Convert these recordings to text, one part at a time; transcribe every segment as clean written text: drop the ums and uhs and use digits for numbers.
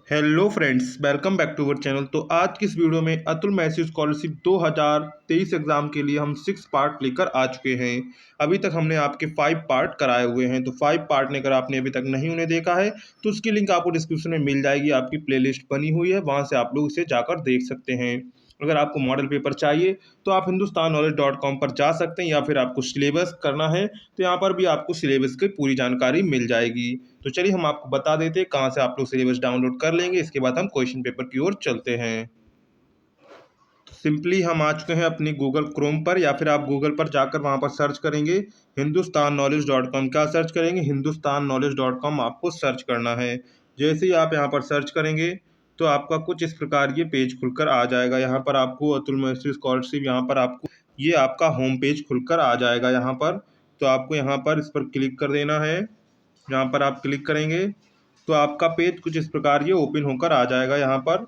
Hello friends, welcome back to our channel. तो आज की इस वीडियो में अतुल मैसी स्कॉलरशिप 2023 एग्जाम के लिए हम 6 पार्ट लेकर आ चुके हैं। अभी तक हमने आपके 5 पार्ट कराए हुए हैं, तो 5 पार्ट ने अगर आपने अभी तक नहीं उन्हें देखा है तो उसकी लिंक आपको डिस्क्रिप्शन में मिल जाएगी। आपकी प्लेलिस्ट बनी हुई है, वहाँ से आप लोग इसे जाकर देख सकते हैं। अगर आपको मॉडल पेपर चाहिए तो आप हिंदुस्तान नॉलेज .com पर जा सकते हैं, या फिर आपको सिलेबस करना है तो यहाँ पर भी आपको सिलेबस की पूरी जानकारी मिल जाएगी। तो चलिए हम आपको बता देते हैं कहाँ से आप लोग सिलेबस डाउनलोड कर लेंगे। इसके बाद हम क्वेश्चन पेपर की ओर चलते हैं। तो सिंपली हम आ चुके हैं अपनी गूगल क्रोम पर, या फिर आप गूगल पर जाकर वहाँ पर सर्च करेंगे हिंदुस्तान नॉलेज .com। क्या सर्च करेंगे? हिंदुस्तान नॉलेज .com आपको सर्च करना है। जैसे ही आप यहाँ पर सर्च करेंगे तो आपका कुछ इस प्रकार ये पेज खुलकर आ जाएगा। यहाँ पर आपको अतुल मैसी स्कॉलरशिप, यहाँ पर आपको ये आपका होम पेज खुलकर आ जाएगा। यहाँ पर तो आपको यहाँ पर इस पर क्लिक कर देना है। यहाँ पर आप क्लिक करेंगे तो आपका पेज कुछ इस प्रकार ये ओपन होकर आ जाएगा। यहाँ पर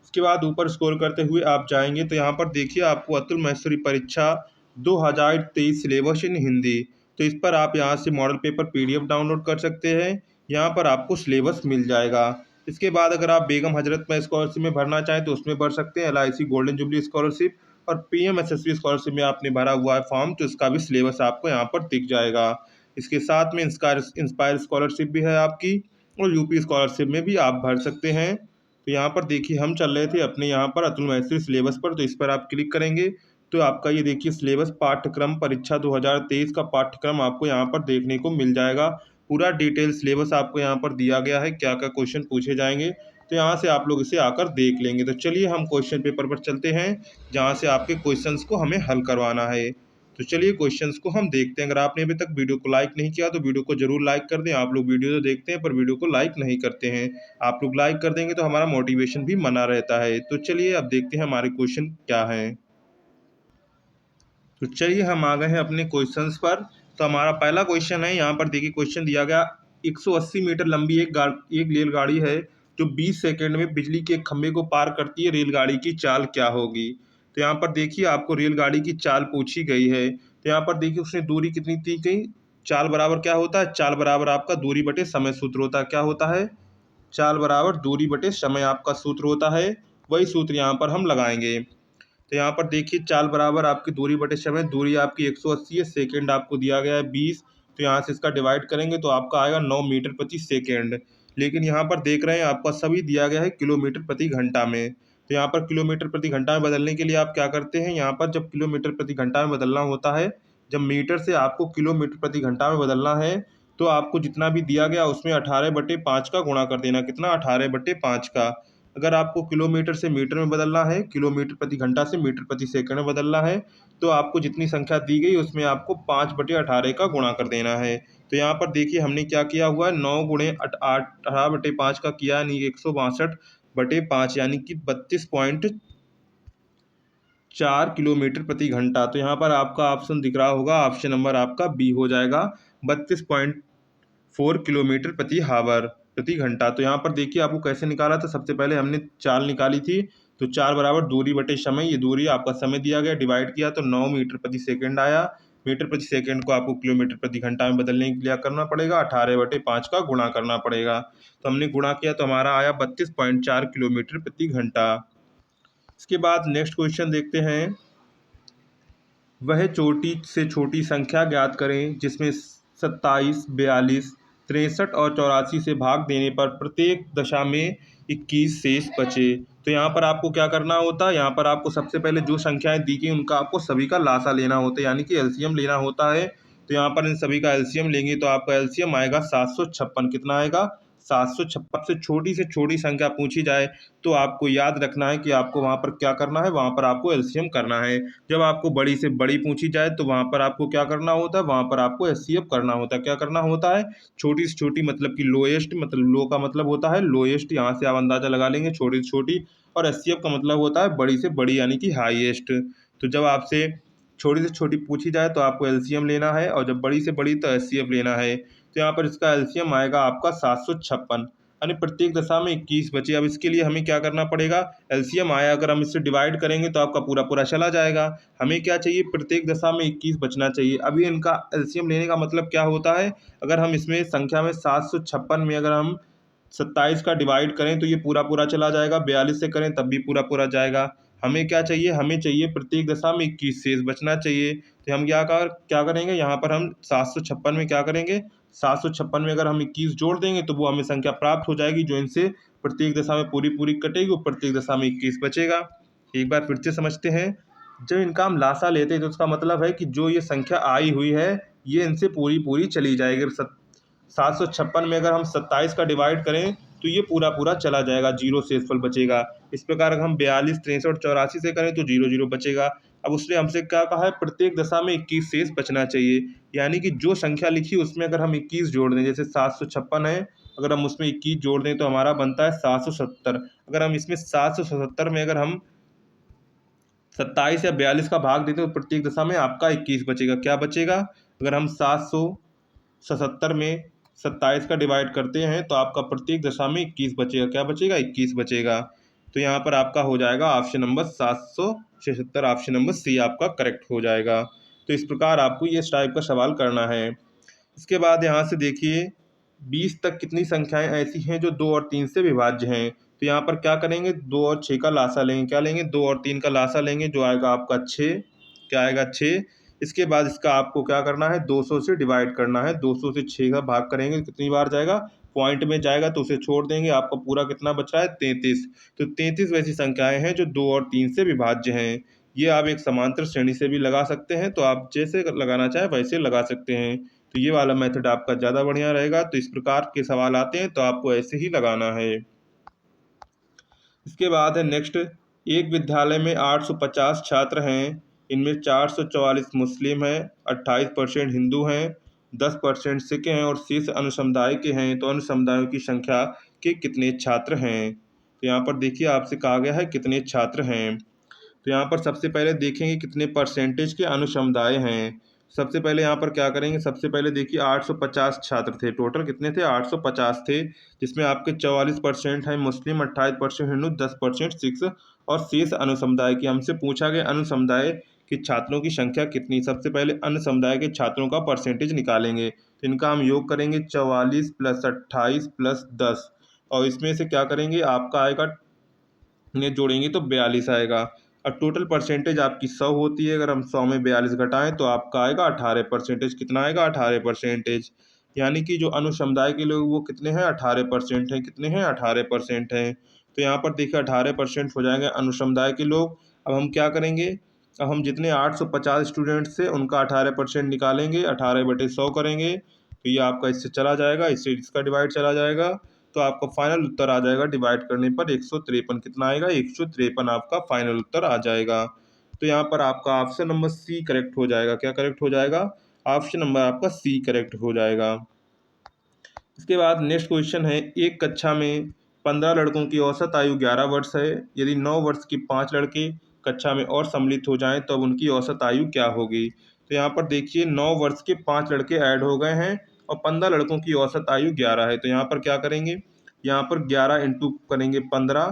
इसके बाद ऊपर स्क्रॉल करते हुए आप जाएंगे तो यहाँ पर देखिए आपको अतुल मैसूरी परीक्षा 2023 सिलेबस इन हिंदी, तो इस पर आप यहाँ से मॉडल पेपर पीडीएफ डाउनलोड कर सकते हैं। यहाँ पर आपको सिलेबस मिल जाएगा। इसके बाद अगर आप बेगम हजरत में स्कॉलरशिप में भरना चाहें तो उसमें भर सकते हैं। LIC गोल्डन जुबली स्कॉलरशिप और PMSSB स्कॉलरशिप में आपने भरा हुआ है फॉर्म, तो इसका भी सिलेबस आपको यहाँ पर दिख जाएगा। इसके साथ में इंस्पायर स्कॉलरशिप भी है आपकी, और यूपी स्कॉलरशिप में भी आप भर सकते हैं। तो यहाँ पर देखिए हम चल रहे थे अपने यहाँ पर अतुल मैसूरी सिलेबस पर, तो इस पर आप क्लिक करेंगे तो आपका ये देखिए सिलेबस पाठ्यक्रम परीक्षा 2023 का पाठ्यक्रम आपको यहाँ पर देखने को मिल जाएगा। पूरा डिटेल सिलेबस आपको यहाँ पर दिया गया है, क्या क्या क्वेश्चन पूछे जाएंगे, तो यहाँ से आप लोग इसे आकर देख लेंगे। तो चलिए हम क्वेश्चन पेपर पर चलते हैं, जहाँ से आपके क्वेश्चंस को हमें हल करवाना है। तो चलिए क्वेश्चंस को हम देखते हैं। अगर आपने अभी तक वीडियो को लाइक नहीं किया तो वीडियो को जरूर लाइक कर दें। आप लोग वीडियो तो देखते हैं पर वीडियो को लाइक नहीं करते हैं। आप लोग लाइक कर देंगे तो हमारा मोटिवेशन भी बना रहता है। तो चलिए अब देखते हैं हमारे क्वेश्चन क्या हैं। तो चलिए हम आ गए हैं अपने क्वेश्चंस पर। तो हमारा पहला क्वेश्चन है, यहाँ पर देखिए क्वेश्चन दिया गया 180 मीटर लंबी एक रेलगाड़ी है जो 20 सेकंड में बिजली के एक खंभे को पार करती है। रेलगाड़ी की चाल क्या होगी? तो यहाँ पर देखिए आपको रेलगाड़ी की चाल पूछी गई है। तो यहाँ पर देखिए उसने दूरी कितनी दी गई। चाल बराबर क्या होता है? चाल बराबर आपका दूरी बटे समय सूत्र होता है। क्या होता है? चाल बराबर दूरी बटे समय आपका सूत्र होता है। वही सूत्र यहाँ पर हम लगाएंगे। तो यहाँ पर देखिए चाल बराबर आपकी दूरी बटे समय, दूरी आपकी 180 है, सेकंड आपको दिया गया है 20, तो यहाँ से इसका डिवाइड करेंगे तो आपका आएगा 9 मीटर प्रति सेकंड। लेकिन यहाँ पर देख रहे हैं आपका सभी दिया गया है किलोमीटर प्रति घंटा में। तो यहाँ पर किलोमीटर प्रति घंटा में बदलने के लिए आप क्या करते हैं, यहाँ पर जब किलोमीटर प्रति घंटा में बदलना होता है, जब मीटर से आपको किलोमीटर प्रति घंटा में बदलना है तो आपको जितना भी दिया गया उसमें 18/5 का गुणा कर देना। कितना? 18/5 का। अगर आपको किलोमीटर से मीटर में बदलना है, किलोमीटर प्रति घंटा से मीटर प्रति सेकंड में बदलना है, तो आपको जितनी संख्या दी गई उसमें आपको 5/18 का गुणा कर देना है। तो यहाँ पर देखिए हमने क्या किया हुआ है, 9 गुणे 18/5 का किया, यानी 162/5, यानी कि 32.4 किलोमीटर प्रति घंटा। तो यहाँ पर आपका ऑप्शन दिख रहा होगा, ऑप्शन नंबर आपका बी हो जाएगा, 32.4 किलोमीटर प्रति हावर प्रति घंटा। तो यहाँ पर देखिए आपको कैसे निकाला था। सबसे पहले हमने चाल निकाली थी, तो चाल बराबर दूरी बटे समय, ये दूरी आपका समय दिया गया, डिवाइड किया तो 9 मीटर प्रति सेकंड आया। मीटर प्रति सेकंड को आपको किलोमीटर प्रति घंटा में बदलने के लिए करना पड़ेगा, 18/5 का गुणा करना पड़ेगा। तो हमने गुणा किया तो हमारा आया 32.4 किलोमीटर प्रति घंटा। इसके बाद नेक्स्ट क्वेश्चन देखते हैं। वह छोटी से छोटी संख्या ज्ञात करें जिसमें 27, 42, 63 और 84 से भाग देने पर प्रत्येक दशा में 21 शेष बचे। तो यहाँ पर आपको क्या करना होता है, यहाँ पर आपको सबसे पहले जो संख्याएं दी गई उनका आपको सभी का लासा लेना होता है, यानी कि एलसीएम लेना होता है। तो यहाँ पर इन सभी का एलसीएम लेंगे तो आपका एलसीएम आएगा 756। कितना आएगा? 756। से छोटी संख्या पूछी जाए तो आपको याद रखना है कि आपको वहाँ पर क्या करना है, वहाँ पर आपको एलसीएम करना है। जब आपको बड़ी से बड़ी पूछी जाए तो वहाँ पर आपको क्या करना होता है, वहाँ पर आपको एचसीएफ करना होता है। क्या करना होता है? छोटी से छोटी मतलब कि लोएस्ट, मतलब लो का मतलब होता है लोएस्ट, यहाँ से आप अंदाजा लगा लेंगे छोटी से छोटी, और एचसीएफ का मतलब होता है बड़ी से बड़ी, यानी कि हाईएस्ट। तो जब आपसे छोटी से छोटी पूछी जाए तो आपको एलसीएम लेना है, और जब बड़ी से बड़ी तो एचसीएफ लेना है। तो यहाँ पर इसका एलसीएम आएगा आपका 756, यानी प्रत्येक दशा में 21 बचे। अब इसके लिए हमें क्या करना पड़ेगा, एलसीएम आया, अगर हम इससे डिवाइड करेंगे तो आपका पूरा पूरा चला जाएगा। हमें क्या चाहिए, प्रत्येक दशा में 21 बचना चाहिए। अभी इनका एलसीएम लेने का मतलब क्या होता है, अगर हम इसमें संख्या में 756 में अगर हम 27 का डिवाइड करें तो ये पूरा पूरा चला जाएगा, 42 से करें तब भी पूरा पूरा जाएगा। हमें क्या चाहिए, हमें चाहिए प्रत्येक दशा में 21 शेष बचना चाहिए। तो हम क्या करेंगे, यहाँ पर हम 756 में क्या करेंगे, 756 में अगर हम 21 जोड़ देंगे तो वो हमें संख्या प्राप्त हो जाएगी, जो इनसे प्रत्येक दशा में पूरी पूरी कटेगी और प्रत्येक दशा में 21 बचेगा। एक बार फिर से समझते हैं। जब इनका हम लासा लेते हैं तो उसका मतलब है कि जो ये संख्या आई हुई है ये इनसे पूरी पूरी चली जाएगी। 756 में अगर हम 27 का डिवाइड करें तो ये पूरा पूरा चला जाएगा, जीरो शेषफल बचेगा। इस प्रकार अगर हम 42, 63, 84 से करें तो जीरो जीरो बचेगा। अब उसने हमसे क्या कहा है, प्रत्येक दशा में 21 शेष बचना चाहिए, यानी कि जो संख्या लिखी उसमें अगर हम 21 जोड़ दें, जैसे 756 है, अगर हम उसमें 21 जोड़ दें तो हमारा बनता है 770। अगर हम इसमें 777 में अगर हम 27 या 42 का भाग देते हैं तो प्रत्येक दशा में आपका 21 बचेगा। क्या बचेगा, अगर हम 777 में 27 का डिवाइड करते हैं तो आपका प्रत्येक दशा में 21 बचेगा। क्या बचेगा, 21 बचेगा। तो यहाँ पर आपका हो जाएगा option number 776, option number C आपका करेक्ट हो जाएगा। तो इस प्रकार आपको ये इस टाइप का सवाल करना है। इसके बाद यहाँ से देखिए 20 तक कितनी संख्याएं ऐसी हैं जो 2 और 3 से विभाज्य हैं। तो यहाँ पर क्या करेंगे, 2 और 6 का लासा लेंगे। क्या लेंगे, 2 और 3 का लासा लेंगे, जो आएगा आपका 6। क्या आएगा, 6। इसके बाद इसका आपको क्या करना है, 200 से डिवाइड करना है। 200 से 6 का भाग करेंगे कितनी बार जाएगा, पॉइंट में जाएगा तो उसे छोड़ देंगे। आपका पूरा कितना बचा है, 33। तो 33 वैसी संख्याएं हैं जो 2 और 3 से विभाज्य हैं। ये आप एक समांतर श्रेणी से भी लगा सकते हैं, तो आप जैसे लगाना चाहें वैसे लगा सकते हैं। तो ये वाला मेथड आपका ज़्यादा बढ़िया रहेगा। तो इस प्रकार के सवाल आते हैं तो आपको ऐसे ही लगाना है। इसके बाद है नेक्स्ट, एक विद्यालय में 850 छात्र हैं, इनमें 444 मुस्लिम हैं, 28% हिंदू हैं, 10% सिख हैं और शेष अनुसमुदाय के हैं। तो अनुसमुदायों की संख्या के कितने छात्र हैं। तो यहाँ पर देखिए आपसे कहा गया है कितने छात्र हैं। तो यहाँ पर सबसे पहले देखेंगे कितने परसेंटेज के अनुसमुदाय हैं। सबसे पहले यहाँ पर क्या करेंगे, सबसे पहले देखिए 850 छात्र थे, टोटल कितने थे, 850 थे, जिसमें आपके 44% हैं मुस्लिम, 28% हिंदू, 10% सिख और शेष अनुसमुदाय की। हमसे पूछा गया अनुसमुदाय के छात्रों की संख्या कितनी। सबसे पहले अन्य समुदाय के छात्रों का परसेंटेज निकालेंगे। तो इनका हम योग करेंगे, 44 + 28 + 10, और इसमें से क्या करेंगे, आपका आएगा, इन्हें जोड़ेंगे तो 42 आएगा। और टोटल परसेंटेज आपकी 100 होती है, अगर हम 100 में 42 घटाएं तो आपका आएगा 18%। कितना आएगा, 18%। यानी कि जो अनुसमुदाय के लोग वो कितने हैं, 18% हैं। कितने हैं, 18% हैं। तो यहाँ पर देखिए 18% हो जाएंगे अनुसमुदाय के लोग। अब हम क्या करेंगे, अब हम जितने 850 स्टूडेंट्स थे उनका 18% निकालेंगे, 18/100 करेंगे तो ये आपका इससे चला जाएगा, इससे इसका डिवाइड चला जाएगा। तो आपका फाइनल उत्तर आ जाएगा डिवाइड करने पर 153। कितना आएगा, 153 आपका फाइनल उत्तर आ जाएगा। तो यहाँ पर आपका ऑप्शन नंबर सी करेक्ट हो जाएगा। क्या करेक्ट हो जाएगा, ऑप्शन नंबर आपका सी करेक्ट हो जाएगा। इसके बाद नेक्स्ट क्वेश्चन है, एक कक्षा में 15 लड़कों की औसत आयु 11 वर्ष है। यदि 9 वर्ष के 5 लड़के कक्षा में और सम्मिलित हो जाएं तो अब उनकी औसत आयु क्या होगी। तो यहाँ पर देखिए 9 वर्ष के 5 लड़के ऐड हो गए हैं और 15 लड़कों की औसत आयु 11 है। तो यहाँ पर क्या करेंगे, यहाँ पर 11 इंटू करेंगे 15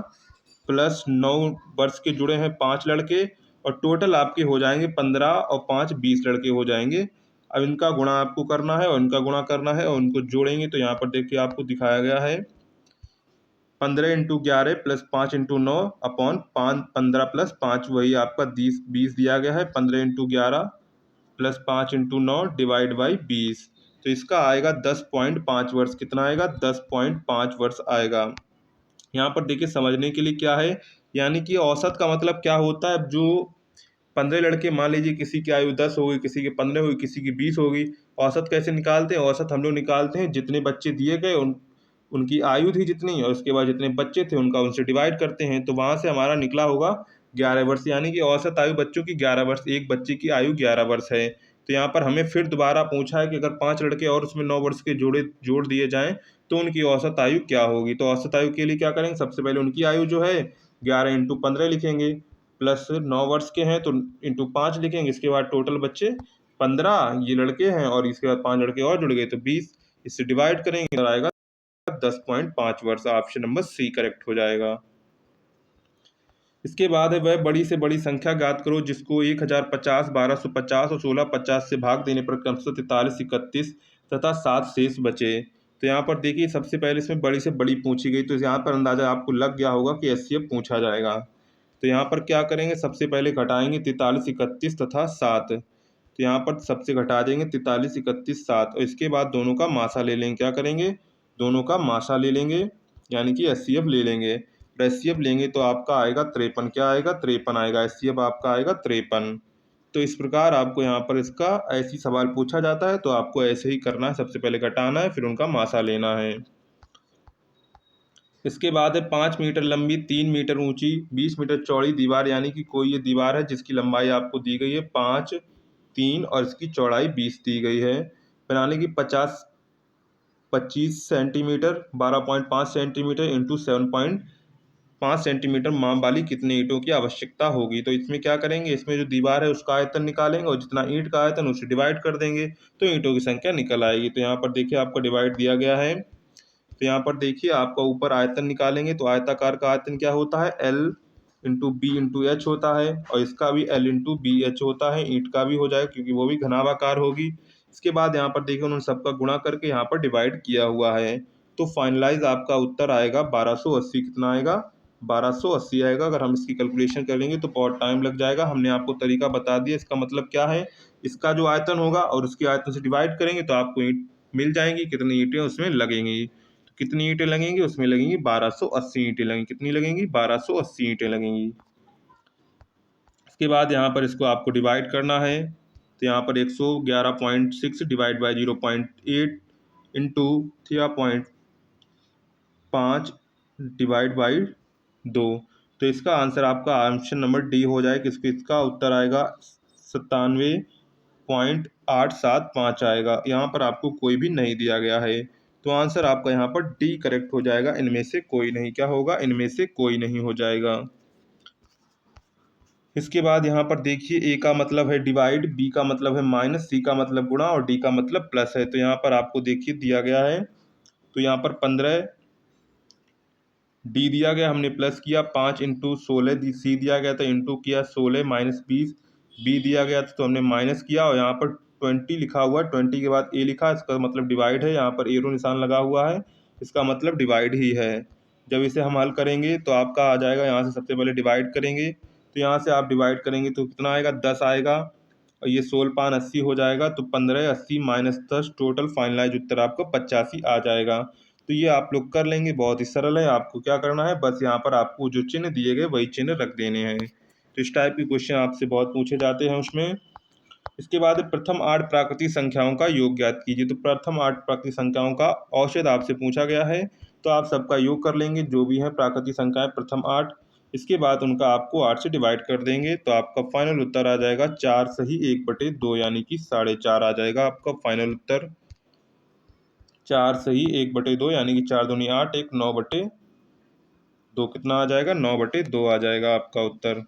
प्लस 9 वर्ष के जुड़े हैं 5 लड़के, और टोटल आपके हो जाएंगे 15 और 5 20 लड़के हो जाएंगे। अब इनका गुणा आपको करना है और इनका गुणा करना है और उनको जोड़ेंगे तो यहाँ पर देखिए आपको दिखाया गया है 15 × 11 + 5 × 9 अपॉन 15 + 5, वही आपका 20 दिया गया है। 15 × 11 + 5 × 9 डिवाइड बाई 20, तो इसका आएगा 10.5 वर्ष। कितना आएगा, 10.5 वर्ष आएगा। यहाँ पर देखिए समझने के लिए क्या है, यानी कि औसत का मतलब क्या होता है। जो 15 लड़के, मान लीजिए किसी की आयु 10 होगी, किसी की 15 होगी, किसी की 20 होगी। औसत कैसे निकालते हैं, औसत हम लोग निकालते हैं जितने बच्चे दिए गए उनकी आयु थी जितनी, और उसके बाद जितने बच्चे थे उनका उनसे डिवाइड करते हैं, तो वहाँ से हमारा निकला होगा 11 वर्ष। यानी कि औसत आयु बच्चों की 11 वर्ष, एक बच्चे की आयु 11 वर्ष है। तो यहाँ पर हमें फिर दोबारा पूछा है कि अगर 5 लड़के और उसमें 9 वर्ष के जोड़ दिए जाएँ तो उनकी औसत आयु क्या होगी। तो औसत आयु के लिए क्या करेंगे, सबसे पहले उनकी आयु जो है 11 × 15 लिखेंगे, प्लस 9 वर्ष के हैं तो इंटू 5 लिखेंगे। इसके बाद टोटल बच्चे 15 ये लड़के हैं और इसके बाद 5 लड़के और जुड़ गए तो 20, इससे डिवाइड करेंगे तो आएगा 10.5 वर्ष। ऑप्शन नंबर सी करेक्ट हो जाएगा। इसके बाद है, वह बड़ी से बड़ी संख्या ज्ञात करो जिसको 1050, 1250 और 1650 से भाग देने पर क्रमशः 43, 31 तथा 7 शेष बचे। तो यहाँ पर देखिए सबसे पहले इसमें बड़ी से बड़ी पूछी गई, तो यहाँ पर अंदाज़ा आपको लग गया होगा कि एचसीएफ पूछा जाएगा। तो यहाँ पर क्या करेंगे, सबसे पहले घटाएंगे 43, 31 तथा 7। तो यहाँ पर सबसे घटा देंगे 43, 31, 7 और इसके बाद दोनों का मासा ले लेंगे। क्या करेंगे, दोनों का मासा ले लेंगे यानी कि एचसीएफ ले लेंगे। एचसीएफ लेंगे तो आपका आएगा 53। क्या आएगा, 53 आएगा। एचसीएफ आपका आएगा 53। तो इस प्रकार आपको यहाँ पर इसका ऐसी सवाल पूछा जाता है तो आपको ऐसे ही करना है, सबसे पहले घटाना है फिर उनका मासा लेना है। इसके बाद है 5 मीटर लंबी 3 मीटर ऊंची 20 मीटर चौड़ी दीवार, यानी कि कोई ये दीवार है जिसकी लंबाई आपको दी गई है 5, 3 और इसकी चौड़ाई 20 दी गई है। बनाने की 25 सेंटीमीटर 12.5 सेंटीमीटर इंटू 7.5 सेंटीमीटर माप वाली कितने ईंटों की आवश्यकता होगी। तो इसमें क्या करेंगे, इसमें जो दीवार है उसका आयतन निकालेंगे और जितना ईंट का आयतन उसे डिवाइड कर देंगे तो ईंटों की संख्या निकल आएगी। तो यहाँ पर देखिए आपको डिवाइड दिया गया है। तो यहाँ पर देखिए आपका ऊपर आयतन निकालेंगे तो आयताकार का आयतन क्या होता है, L into B into H होता है और इसका भी L इंटू बी एच होता है। ईंट का भी हो जाएगा क्योंकि वो भी घनाभाकार होगी। इसके बाद यहाँ पर देखिए उन्होंने सबका गुणा करके यहाँ पर डिवाइड किया हुआ है। तो फाइनलाइज आपका उत्तर आएगा 1280। कितना आएगा, 1280 आएगा। अगर हम इसकी कैलकुलेशन करेंगे तो बहुत टाइम लग जाएगा। हमने आपको तरीका बता दिया। इसका मतलब क्या है, इसका जो आयतन होगा और उसके आयतन से डिवाइड करेंगे तो आपको ईंट मिल जाएंगी, कितनी ईंटें उसमें लगेंगी। कितनी ईंटें लगेंगी, उसमें लगेंगी 1280 ईंटें लगेंगी। कितनी लगेंगी, 1280 ईंटें लगेंगी। इसके बाद यहाँ पर इसको आपको डिवाइड करना है। तो यहाँ पर 111.6 divide by 0.8 into 3.5 divide by 2। तो इसका आंसर आपका ऑप्शन नंबर डी हो जाएगा। इसका उत्तर आएगा 97.875 आएगा। यहाँ पर आपको कोई भी नहीं दिया गया है तो आंसर आपका यहाँ पर डी करेक्ट हो जाएगा। इनमें से कोई नहीं, क्या होगा, इनमें से कोई नहीं हो जाएगा। इसके बाद यहाँ पर देखिए ए का मतलब है डिवाइड, बी का मतलब है माइनस, सी का मतलब गुणा और डी का मतलब प्लस है। तो यहाँ पर आपको देखिए दिया गया है। तो यहाँ पर 15 डी दिया गया, हमने प्लस किया 5 इंटू 16, सी दिया गया था इंटू किया 16 माइनस 20, बी दिया गया था तो हमने माइनस किया और यहाँ पर 20 लिखा हुआ है, 20 के बाद ए लिखा, इसका मतलब डिवाइड है। यहाँ पर एरो निशान लगा हुआ है, इसका मतलब डिवाइड ही है। जब इसे हम हल करेंगे तो आपका आ जाएगा, यहाँ से सबसे पहले डिवाइड करेंगे तो यहाँ से आप डिवाइड करेंगे तो कितना आएगा, 10 आएगा और ये 16×5 80 हो जाएगा। तो 15, 80 माइनस 10 टोटल फाइनलाइज उत्तर आपको 85 आ जाएगा। तो ये आप लोग कर लेंगे, बहुत ही सरल है। आपको क्या करना है, बस यहाँ पर आपको जो चिन्ह दिए गए वही चिन्ह रख देने हैं। तो इस टाइप के क्वेश्चन आपसे बहुत पूछे जाते हैं उसमें। इसके बाद प्रथम 8 प्राकृतिक संख्याओं का योग ज्ञात कीजिए। तो प्रथम 8 प्राकृतिक संख्याओं का औसत आपसे पूछा गया है तो आप सबका योग कर लेंगे, जो भी है प्राकृतिक संख्याएं प्रथम 8। इसके बाद उनका आपको 8 से डिवाइड कर देंगे तो आपका फाइनल उत्तर आ जाएगा 4 सही 1/2 यानी कि 4.5 आ जाएगा आपका फाइनल उत्तर। 4 सही 1/2 यानी कि 4 दूनी 8, 1 9/2 कितना आ जाएगा, 9/2 आ जाएगा आपका उत्तर।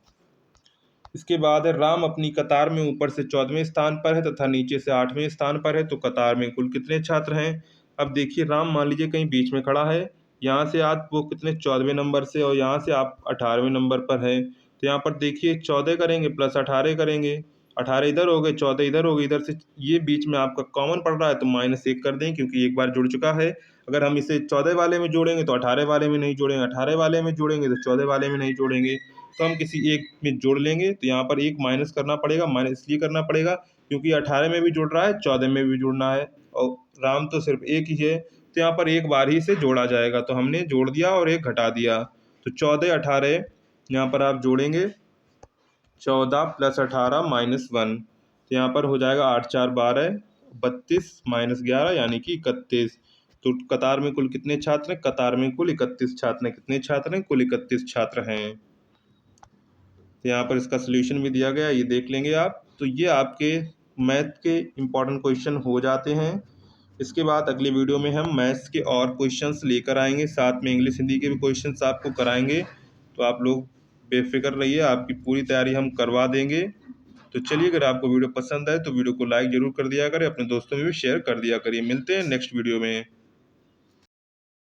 इसके बाद है राम अपनी कतार में ऊपर से 14वें स्थान पर है तथा नीचे से 8वें स्थान पर है तो कतार में कुल कितने छात्र हैं। अब देखिए राम मान लीजिए कहीं बीच में खड़ा है, यहाँ से आप वो कितने 14वें नंबर से और यहाँ से आप 18वें नंबर पर है। तो यहाँ पर देखिए 14 करेंगे प्लस 18 करेंगे, 18 इधर हो गए 14 इधर हो गए, इधर से ये बीच में आपका कॉमन पड़ रहा है तो -1 कर दें क्योंकि एक बार जुड़ चुका है। अगर हम इसे 14 वाले में जोड़ेंगे तो 18 वाले में नहीं जोड़ेंगे, 18 वाले में जोड़ेंगे तो 14 वाले में नहीं जोड़ेंगे। तो हम किसी एक में जोड़ लेंगे तो यहाँ पर एक माइनस करना पड़ेगा। माइनस इसलिए करना पड़ेगा क्योंकि 18 में भी जुड़ रहा है, 14 में भी जुड़ना है और राम तो सिर्फ एक ही है तो यहाँ पर एक बार ही से जोड़ा जाएगा। तो हमने जोड़ दिया और एक घटा दिया तो 14, 18 यहाँ पर आप जोड़ेंगे 14 + 18 -1 तो यहाँ पर हो जाएगा 8 4 12 32 -11 यानी कि 31। तो कतार में कुल कितने छात्र हैं, कतार में कुल 31 छात्र हैं। कितने छात्र हैं, कुल 31 छात्र हैं। तो यहाँ पर इसका सलूशन भी दिया गया, ये देख लेंगे आप। तो ये आपके मैथ के इम्पॉर्टेंट क्वेश्चन हो जाते हैं। इसके बाद अगले वीडियो में हम मैथ्स के और क्वेश्चंस लेकर आएंगे, साथ में इंग्लिश हिंदी के भी क्वेश्चंस आपको कराएंगे। तो आप लोग बेफिक्र रहिए, आपकी पूरी तैयारी हम करवा देंगे। तो चलिए, अगर आपको वीडियो पसंद आए तो वीडियो को लाइक ज़रूर कर दिया करें, अपने दोस्तों में भी शेयर कर दिया करिए। मिलते हैं नेक्स्ट वीडियो में।